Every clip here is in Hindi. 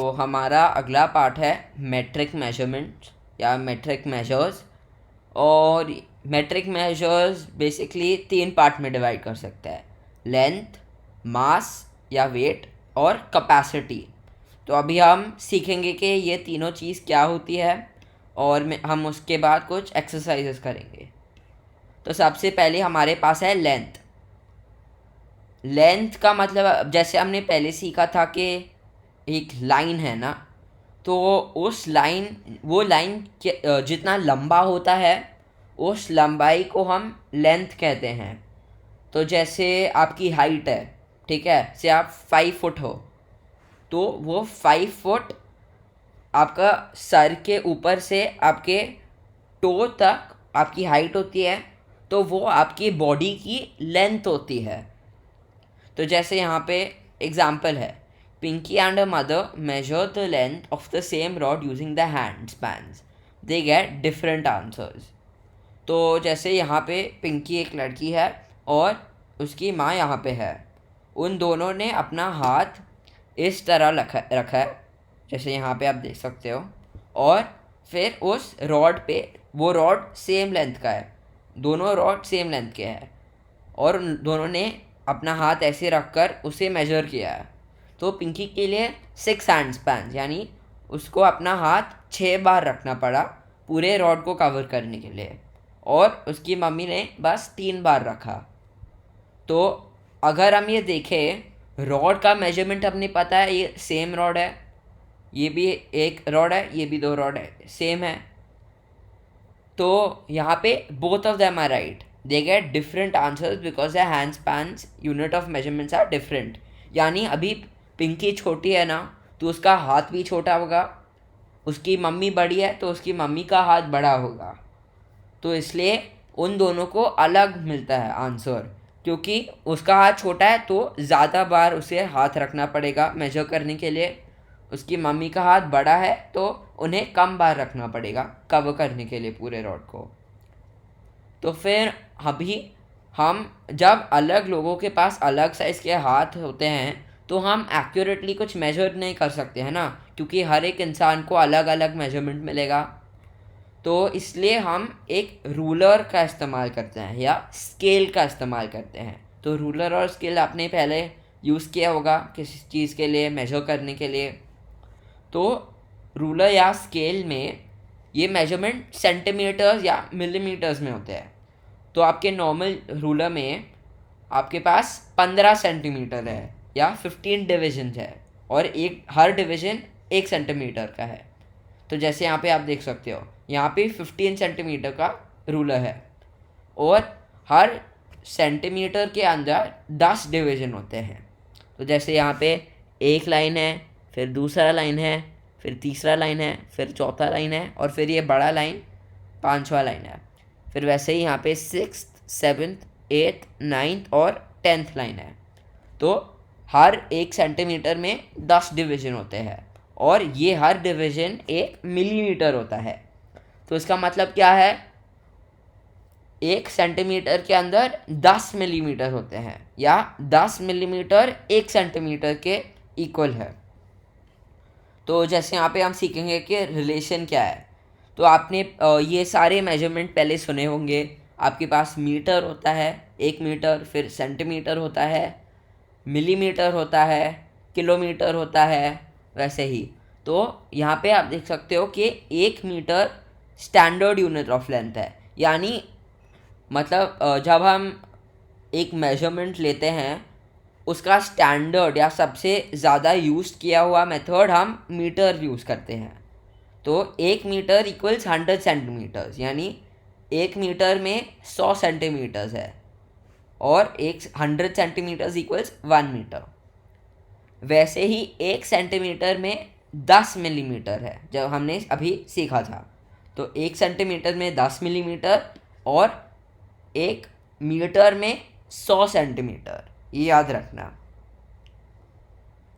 तो हमारा अगला पार्ट है मेट्रिक मेजरमेंट या मेट्रिक मेजर्स। और मेट्रिक मेजर्स बेसिकली 3 पार्ट में डिवाइड कर सकते हैं: लेंथ, मास या वेट और कैपेसिटी। तो अभी हम सीखेंगे कि ये तीनों चीज़ क्या होती है और हम उसके बाद कुछ एक्सरसाइजेस करेंगे। तो सबसे पहले हमारे पास है लेंथ। लेंथ का मतलब जैसे हमने पहले सीखा था कि एक लाइन है ना, तो उस लाइन वो लाइन जितना लंबा होता है उस लंबाई को हम लेंथ कहते हैं। तो जैसे आपकी हाइट है, ठीक है, से आप 5 फुट हो, तो वो 5 फुट आपका सर के ऊपर से आपके टो तक आपकी हाइट होती है, तो वो आपकी बॉडी की लेंथ होती है। तो जैसे यहाँ पे एग्जाम्पल है, Pinky and a mother measure the length of the same rod using the hand spans, they get different answers. तो जैसे यहाँ पे पिंकी एक लड़की है और उसकी माँ यहाँ पे है, उन दोनों ने अपना हाथ इस तरह रखा है, जैसे यहाँ पे आप देख सकते हो, और फिर उस रॉड पे, वो रॉड सेम लेंथ का है, दोनों रॉड सेम लेंथ के हैं, और उन दोनों ने अपना हाथ ऐसे रख कर उसे मेजर किया है। तो पिंकी के लिए 6 हैंड स्पैन, यानी उसको अपना हाथ 6 बार रखना पड़ा पूरे रॉड को कवर करने के लिए, और उसकी मम्मी ने बस 3 बार रखा। तो अगर हम ये देखें, रॉड का मेजरमेंट अपने पता है, ये सेम रॉड है, ये भी एक रॉड है, ये भी 2 रॉड है, सेम है। तो यहाँ पे both of them are right, they get different answers because the hand spans unit of measurements are different. यानी अभी पिंकी छोटी है ना, तो उसका हाथ भी छोटा होगा, उसकी मम्मी बड़ी है तो उसकी मम्मी का हाथ बड़ा होगा, तो इसलिए उन दोनों को अलग मिलता है आंसर। क्योंकि उसका हाथ छोटा है तो ज़्यादा बार उसे हाथ रखना पड़ेगा मेजर करने के लिए, उसकी मम्मी का हाथ बड़ा है तो उन्हें कम बार रखना पड़ेगा कवर करने के लिए पूरे रॉड को। तो फिर अभी हम जब अलग लोगों के पास अलग साइज़ के हाथ होते हैं तो हम एक्यूरेटली कुछ मेजर नहीं कर सकते हैं ना, क्योंकि हर एक इंसान को अलग अलग मेजरमेंट मिलेगा। तो इसलिए हम एक रूलर का इस्तेमाल करते हैं या स्केल का इस्तेमाल करते हैं। तो रूलर और स्केल आपने पहले यूज़ किया होगा किसी चीज़ के लिए मेजर करने के लिए। तो रूलर या स्केल में ये मेजरमेंट सेंटीमीटर्स या मिलीमीटर्स में होते हैं। तो आपके नॉर्मल रूलर में आपके पास 15 सेंटीमीटर है या 15 डिविजन है, और एक हर डिवीजन 1 सेंटीमीटर का है। तो जैसे यहाँ पे आप देख सकते हो, यहाँ पे 15 सेंटीमीटर का रूलर है, और हर सेंटीमीटर के अंदर 10 डिवीजन होते हैं। तो जैसे यहाँ पे एक लाइन है, फिर दूसरा लाइन है, फिर तीसरा लाइन है, फिर चौथा लाइन है, और फिर ये बड़ा लाइन 5वां लाइन है। फिर वैसे ही यहाँ पे 6th 7th 8th 9th और 10th लाइन है। तो हर 1 सेंटीमीटर में 10 डिवीजन होते हैं, और ये हर डिवीजन 1 मिलीमीटर होता है। तो इसका मतलब क्या है, 1 सेंटीमीटर के अंदर 10 मिलीमीटर होते हैं, या 10 मिलीमीटर 1 सेंटीमीटर के इक्वल है। तो जैसे यहाँ पे हम सीखेंगे कि रिलेशन क्या है। तो आपने ये सारे मेजरमेंट पहले सुने होंगे। आपके पास मीटर होता है, 1 मीटर, फिर सेंटीमीटर होता है, मिलीमीटर होता है, किलोमीटर होता है, वैसे ही। तो यहाँ पे आप देख सकते हो कि 1 metre standard unit of length है। यानी मतलब जब हम एक मेजरमेंट लेते हैं, उसका स्टैंडर्ड या सबसे ज़्यादा यूज़ किया हुआ मेथड हम मीटर यूज़ करते हैं। तो 1 मीटर इक्वल्स 100 सेंटीमीटर्स, यानी 1 मीटर में 100 सेंटीमीटर्स है, और 100 सेंटीमीटर्स इक्वल्स 1 मीटर। वैसे ही 1 सेंटीमीटर में 10 मिलीमीटर है, जब हमने अभी सीखा था। तो 1 सेंटीमीटर में 10 मिलीमीटर, और 1 मीटर में 100 सेंटीमीटर, ये याद रखना।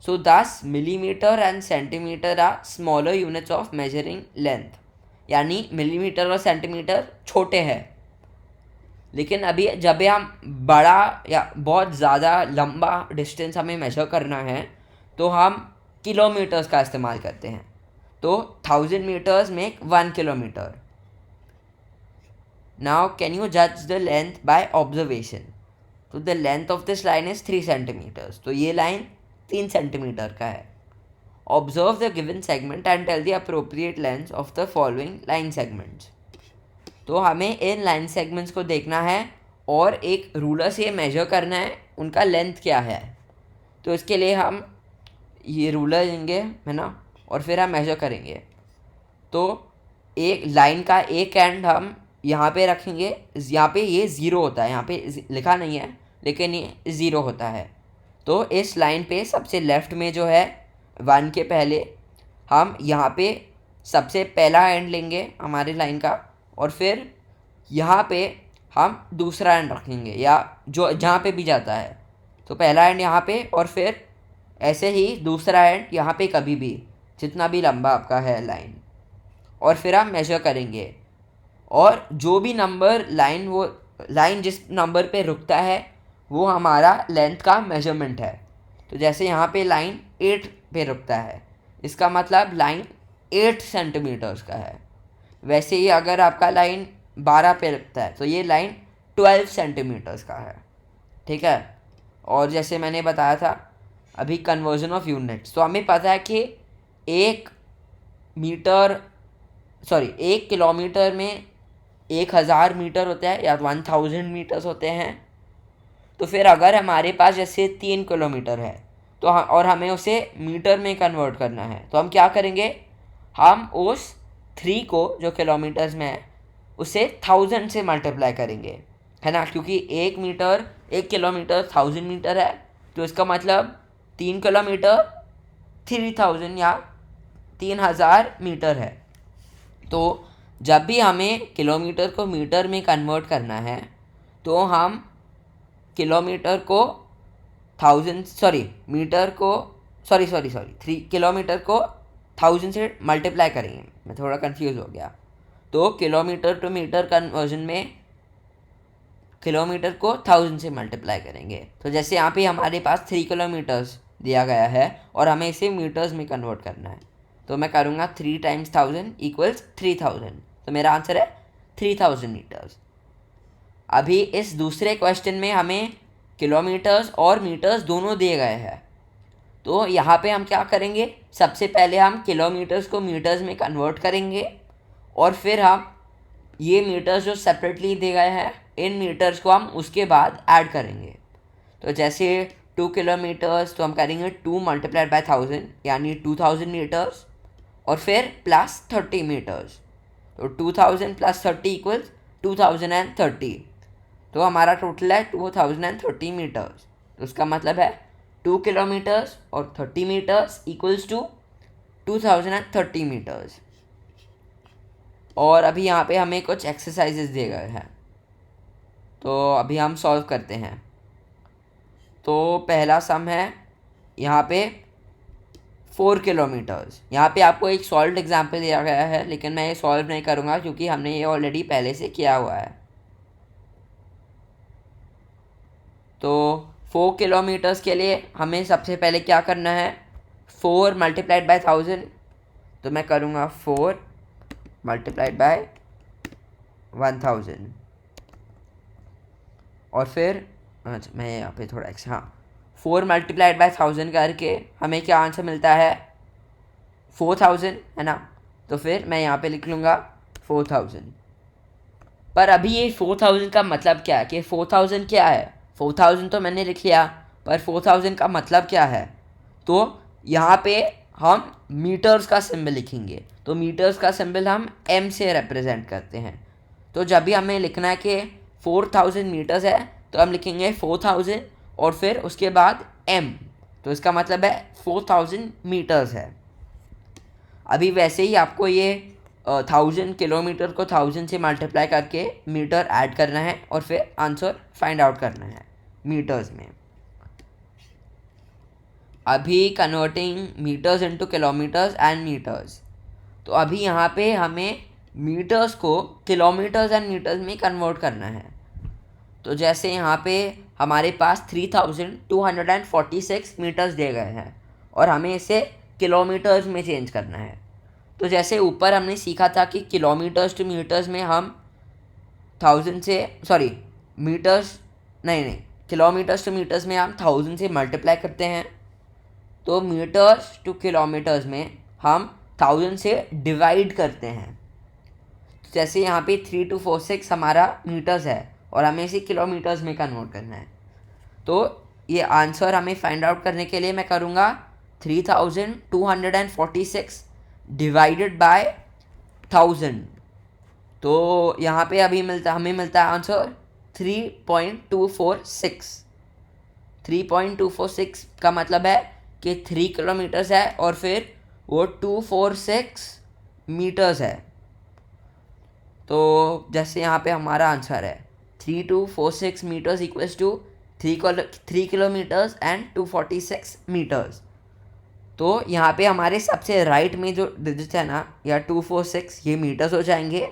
So 10 millimetre and centimetre are smaller units of measuring length. यानी मिलीमीटर और सेंटीमीटर छोटे हैं, लेकिन अभी जब हम बड़ा या बहुत ज़्यादा लंबा डिस्टेंस हमें मेजर करना है, तो हम किलोमीटर्स का इस्तेमाल करते हैं। तो 1000 metres make 1 kilometre. Now can you जज द लेंथ बाय ऑब्जर्वेशन। तो the length of this line is 3 centimetres. तो ये लाइन 3 सेंटीमीटर का है। Observe the given segment and tell the appropriate length of the following line segments. तो हमें इन लाइन सेगमेंट्स को देखना है और एक रूलर से मेजर करना है उनका लेंथ क्या है। तो इसके लिए हम ये रूलर लेंगे, है ना, और फिर हम मेजर करेंगे। तो एक लाइन का एक एंड हम यहाँ पे रखेंगे। यहाँ पे ये ज़ीरो होता है, यहाँ पे लिखा नहीं है लेकिन ये ज़ीरो होता है। तो इस लाइन पे सबसे लेफ़्ट में जो है 1 के पहले हम यहाँ पे सबसे पहला एंड लेंगे हमारी लाइन का, और फिर यहाँ पे हम दूसरा एंड रखेंगे या जो जहाँ पे भी जाता है। तो पहला एंड यहाँ पे और फिर ऐसे ही दूसरा एंड यहाँ पे कभी भी जितना भी लंबा आपका है लाइन, और फिर हम मेजर करेंगे। और जो भी नंबर लाइन जिस नंबर पे रुकता है वो हमारा लेंथ का मेजरमेंट है। तो जैसे यहाँ पे लाइन 8 पे रुकता है, इसका मतलब लाइन 8 सेंटीमीटर्स का है। वैसे ही अगर आपका लाइन 12 पे रुकता है तो ये लाइन 12 सेंटीमीटर्स का है, ठीक है। और जैसे मैंने बताया था अभी कन्वर्जन ऑफ यूनिट्स, तो हमें पता है कि एक किलोमीटर में 1000 मीटर होता है या 1000 मीटर्स होते हैं। तो फिर अगर हमारे पास जैसे 3 किलोमीटर है तो और हमें उसे मीटर में कन्वर्ट करना है, तो हम क्या करेंगे, हम उस 3 को जो किलोमीटर्स में है उसे 1000 से मल्टीप्लाई करेंगे, है ना, क्योंकि 1 किलोमीटर 1000 मीटर है। तो इसका मतलब 3 किलोमीटर 3000 या 3000 मीटर है। तो जब भी हमें किलोमीटर को मीटर में कन्वर्ट करना है तो हम किलोमीटर को 3 किलोमीटर को 1000 से मल्टीप्लाई करेंगे। मैं थोड़ा कंफ्यूज हो गया। तो किलोमीटर टू मीटर कन्वर्जन में किलोमीटर को 1000 से मल्टीप्लाई करेंगे। तो जैसे यहाँ पे हमारे पास 3 किलोमीटर्स दिया गया है और हमें इसे मीटर्स में कन्वर्ट करना है, तो मैं करूँगा 3 × 1000 = 3000। तो मेरा आंसर है 3000 मीटर्स। अभी इस दूसरे क्वेश्चन में हमें किलोमीटर्स और मीटर्स दोनों दिए गए हैं। तो यहाँ पे हम क्या करेंगे, सबसे पहले हम किलोमीटर्स को मीटर्स में कन्वर्ट करेंगे और फिर हम ये मीटर्स जो सेपरेटली दिए गए हैं इन मीटर्स को हम उसके बाद ऐड करेंगे। तो जैसे 2 किलोमीटर्स तो हम करेंगे 2 × 1000 यानी 2000 मीटर्स, और फिर प्लस 30 मीटर्स। तो 2000 + 30 = 2030। तो हमारा टोटल है 2030 मीटर्स। तो उसका मतलब है 2 किलोमीटर्स और 30 मीटर्स = 2030 मीटर्स। और अभी यहाँ पे हमें कुछ एक्सरसाइजेज दिए गए हैं, तो अभी हम सॉल्व करते हैं। तो पहला सम है यहाँ पे 4 किलोमीटर्स। यहाँ पे आपको एक सॉल्व एग्जाम्पल दिया गया है लेकिन मैं ये सॉल्व नहीं करूँगा क्योंकि हमने ये ऑलरेडी पहले से किया हुआ है। तो 4 किलोमीटर्स के लिए हमें सबसे पहले क्या करना है, 4 × 1000। तो मैं करूँगा 4 × 1000 और फिर अच्छा मैं यहाँ पे थोड़ा एक्स्ट्रा 4 × 1000 करके हमें क्या आंसर मिलता है, 4000, है ना। तो फिर मैं यहाँ पे लिख लूँगा 4000। पर अभी ये 4000 का मतलब क्या है कि 4000 क्या है, 4000 तो मैंने लिख लिया पर 4000 का मतलब क्या है। तो यहाँ पे हम मीटर्स का सिंबल लिखेंगे। तो मीटर्स का सिंबल हम m से रिप्रेजेंट करते हैं। तो जब भी हमें लिखना है कि 4000 मीटर्स है तो हम लिखेंगे 4000 और फिर उसके बाद m। तो इसका मतलब है 4000 मीटर्स है। अभी वैसे ही आपको ये 1000 किलोमीटर को 1000 से मल्टीप्लाई करके मीटर ऐड करना है और फिर आंसर फाइंड आउट करना है मीटर्स में। अभी converting metres into kilometres and metres. तो अभी यहाँ पे हमें मीटर्स को किलोमीटर्स एंड मीटर्स में कन्वर्ट करना है। तो जैसे यहाँ पे हमारे पास 3246 मीटर्स दिए गए हैं और हमें इसे किलोमीटर्स में चेंज करना है। तो जैसे ऊपर हमने सीखा था कि किलोमीटर्स टू मीटर्स में हम 1000 से मीटर्स नहीं किलोमीटर्स टू मीटर्स में हम 1000 से मल्टीप्लाई करते हैं, तो मीटर्स टू किलोमीटर्स में हम 1000 से डिवाइड करते हैं। तो जैसे यहाँ पे 3246 हमारा मीटर्स है और हमें इसे किलोमीटर्स में कन्वर्ट करना है। तो ये आंसर हमें फाइंड आउट करने के लिए मैं करूँगा 3246 डिवाइडेड बाय 1000। तो यहाँ पे हमें मिलता है आंसर 3.246। 3.246 का मतलब है कि 3 किलोमीटर्स है और फिर वो 246 मीटर्स है। तो जैसे यहाँ पे हमारा आंसर है 3246 metres equals to 3 kilometres and 246 metres. तो यहाँ पे हमारे सबसे राइट में जो डिजिट है ना, या 246, ये मीटर्स हो जाएंगे।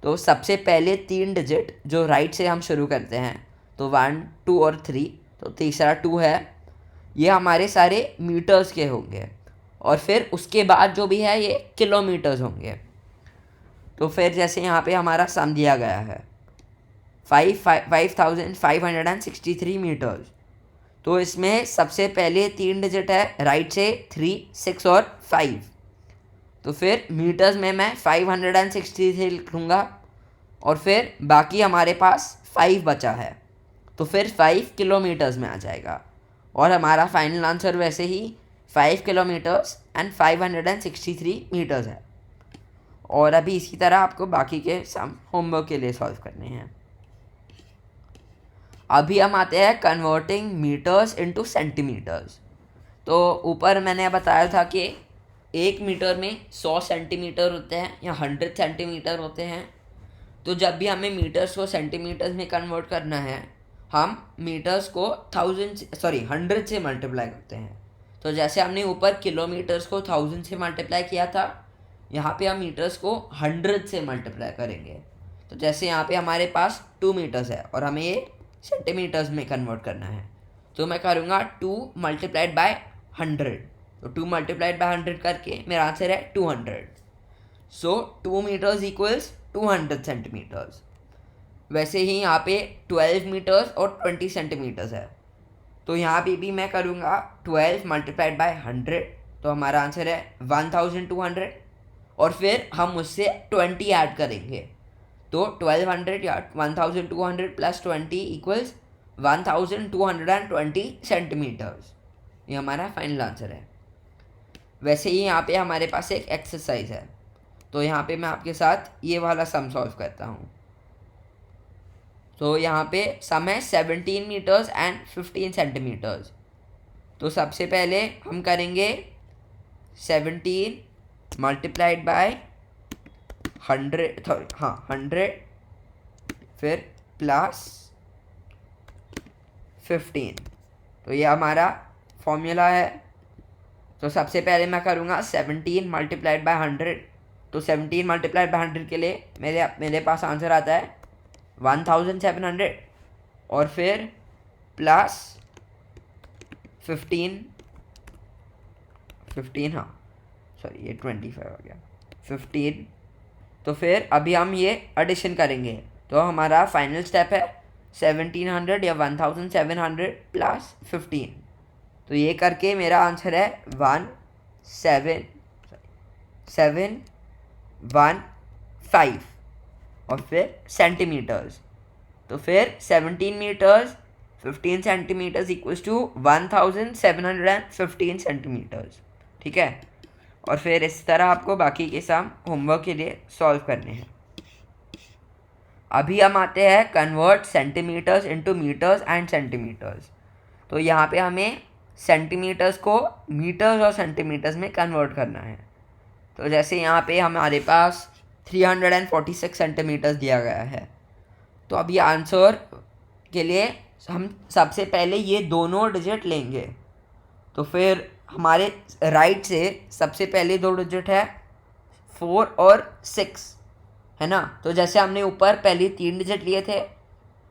तो सबसे पहले 3 डिजिट जो राइट से हम शुरू करते हैं, तो 1, 2 और 3, तो तीसरा 2 है, ये हमारे सारे मीटर्स के होंगे। और फिर उसके बाद जो भी है ये किलोमीटर्स होंगे। तो फिर जैसे यहाँ पे हमारा सम दिया गया है 5563 मीटर्स। तो इसमें सबसे पहले 3 डिजिट है राइट से, 3, 6 और 5। तो फिर मीटर्स में मैं 563 लिख लूँगा और फिर बाकी हमारे पास 5 बचा है, तो फिर 5 किलोमीटर्स में आ जाएगा। और हमारा फाइनल आंसर वैसे ही 5 किलोमीटर्स एंड 563 मीटर्स है। और अभी इसी तरह आपको बाकी के सम होमवर्क के लिए सॉल्व करने हैं। अभी हम आते हैं कन्वर्टिंग मीटर्स इनटू सेंटीमीटर्स। तो ऊपर मैंने बताया था कि 1 मीटर में 100 सेंटीमीटर होते हैं या 100 सेंटीमीटर होते हैं। तो जब भी हमें मीटर्स को सेंटीमीटर्स में कन्वर्ट करना है, हम मीटर्स को 100 से मल्टीप्लाई करते हैं। तो जैसे हमने ऊपर किलोमीटर्स को 1000 से मल्टीप्लाई किया था, यहाँ पे हम मीटर्स को 100 से मल्टीप्लाई करेंगे। तो जैसे यहाँ पे हमारे पास 2 मीटर्स है और हमें ये सेंटीमीटर्स में कन्वर्ट करना है, तो मैं करूँगा 2 मल्टीप्लाइड बाय 100। तो 2 मल्टीप्लाइड बाय 100 करके मेरा आंसर है 200। सो 2 मीटर्स इक्वल्स 200 सेंटीमीटर्स। वैसे ही यहाँ पे 12 मीटर्स और 20 सेंटीमीटर्स है, तो यहाँ पे भी मैं करूँगा 12 मल्टीप्लाइड बाय 100, तो हमारा आंसर है 1200। और फिर हम उससे 20 ऐड करेंगे, तो 1200 या 1200 प्लस 20 इक्वल्स 1220 सेंटीमीटर्स। ये हमारा फाइनल आंसर है। वैसे ही यहाँ पे हमारे पास एक एक्सरसाइज है, तो यहाँ पे मैं आपके साथ ये वाला सम सॉल्व करता हूँ। तो यहाँ पे सम है 17 मीटर्स एंड 15 सेंटीमीटर्स। तो सबसे पहले हम करेंगे 17 मल्टीप्लाइड बाय 100 फिर प्लस 15। तो ये हमारा फॉर्मूला है। तो सबसे पहले मैं करूँगा 17 मल्टीप्लाइड बाय 100। तो 17 मल्टीप्लाइड बाय 100 के लिए मेरे पास आंसर आता है 1700 और फिर प्लस 15 ये 25 आ गया 15। तो फिर अभी हम ये एडिशन करेंगे, तो हमारा फाइनल स्टेप है 1700 या 1700 प्लस 15। तो ये करके मेरा आंसर है 1715 और फिर सेंटीमीटर्स। तो फिर 17 metres 15 centimetres equals to 1715 centimetres. ठीक है, और फिर इस तरह आपको बाकी के सम होमवर्क के लिए सॉल्व करने हैं। अभी हम आते हैं convert centimetres into metres and centimetres. तो यहाँ पे हमें सेंटीमीटर्स को मीटर्स और सेंटीमीटर्स में कन्वर्ट करना है। तो जैसे यहाँ पे हमारे पास 346 सेंटीमीटर्स दिया गया है, तो अभी आंसर के लिए हम सबसे पहले ये दोनों डिजिट लेंगे। तो फिर हमारे राइट से सबसे पहले 2 डिजिट है 4 और 6, है ना। तो जैसे हमने ऊपर पहले 3 डिजिट लिए थे,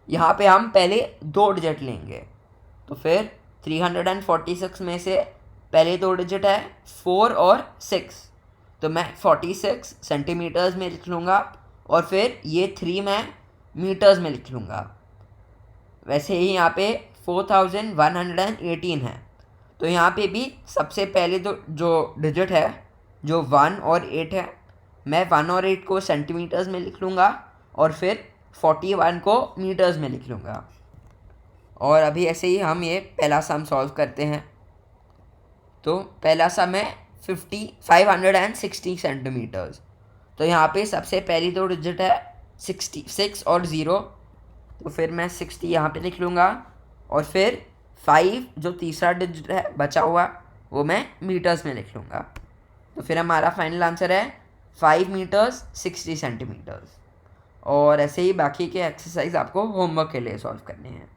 यहाँ पे हम पहले 2 डिजिट लेंगे। तो फिर 346 में से पहले दो डिजिट है 4 और 6, तो मैं 46 सेंटीमीटर्स में लिख लूँगा और फिर ये 3 मैं मीटर्स में लिख लूँगा। वैसे ही यहाँ पे 4118 है, तो यहाँ पे भी सबसे पहले तो जो डिजिट है जो 1 और 8 है, मैं 1 और 8 को सेंटीमीटर्स में लिख लूँगा और फिर 41 को मीटर्स में लिख लूँगा। और अभी ऐसे ही हम ये पहला सम सॉल्व करते हैं। तो पहला सम है 560 सेंटीमीटर्स। तो यहाँ पे सबसे पहली दो डिजिट है 66 और 0, तो फिर मैं 60 यहाँ पे लिख लूँगा और फिर 5 जो तीसरा डिजिट है बचा हुआ वो मैं मीटर्स में लिख लूँगा। तो फिर हमारा फाइनल आंसर है 5 मीटर्स 60 सेंटीमीटर्स। और ऐसे ही बाकी के एक्सरसाइज आपको होमवर्क के लिए सॉल्व करने हैं।